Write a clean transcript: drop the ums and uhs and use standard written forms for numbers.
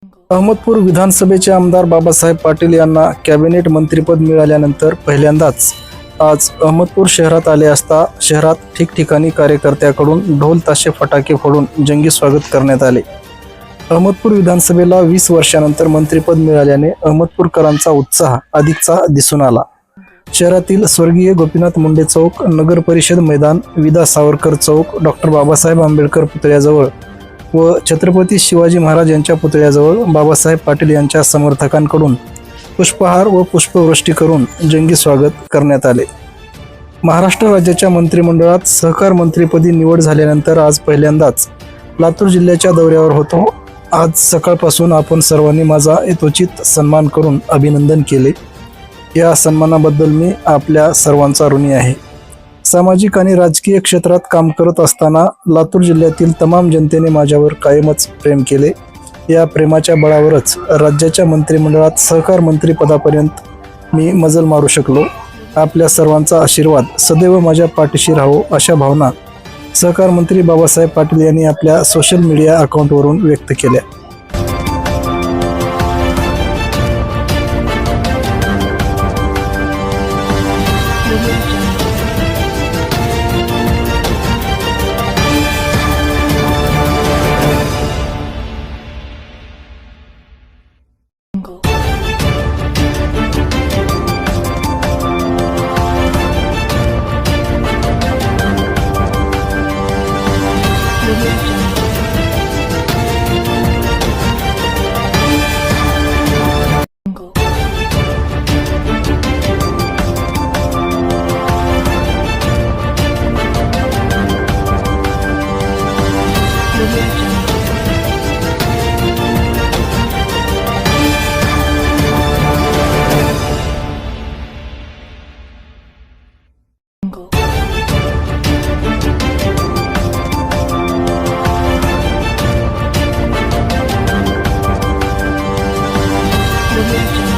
अहमदपूर विधानसभेचे आमदार बाबासाहेब पाटील यांना कॅबिनेट मंत्रीपद मिळाल्यानंतर पहिल्यांदाच आज अहमदपूर शहरात आले असता शहरात ठिकठिकाणी कार्यकर्त्याकडून ढोल ताशे फटाके फोडून जंगी स्वागत करण्यात आले। अहमदपूर विधानसभेला 20 वर्षानंतर मंत्रीपद मिळाल्याने अहमदपूरकरांचा उत्साह अधिकचा दिसून आला। शहरातील स्वर्गीय गोपीनाथ मुंडे चौक, नगर परिषद मैदान, विदा सावरकर चौक, डॉक्टर बाबासाहेब आंबेडकर पुतळ्याजवळ व छत्रपती शिवाजी महाराज यांच्या पुतळ्याजवळ बाबासाहेब पाटील यांच्या समर्थकांकडून पुष्पहार व पुष्पवृष्टी करून जंगी स्वागत करण्यात आले। महाराष्ट्र राज्याच्या मंत्रिमंडळात सहकार मंत्रीपदी निवड झाल्यानंतर आज पहिल्यांदाच लातूर जिल्ह्याच्या दौऱ्यावर होतो। आज सकाळपासून आपण सर्वांनी माझा यथोचित सन्मान करून अभिनंदन केले। या सन्मानाबद्दल मी आपल्या सर्वांचा ऋणी आहे। सामाजिक आणि राजकीय क्षेत्रात काम करत असताना लातूर जिल्ह्यातील तमाम जनतेने माझ्यावर कायमच प्रेम केले। या प्रेमाच्या बळावरच राज्याच्या मंत्रिमंडळात सहकार मंत्रिपदापर्यंत मी मजल मारू शकलो। आपल्या सर्वांचा आशीर्वाद सदैव माझ्या पाठीशी राहो अशा भावना सहकार मंत्री बाबासाहेब पाटील यांनी आपल्या सोशल मीडिया अकाउंटवरून व्यक्त केल्या। Thank you.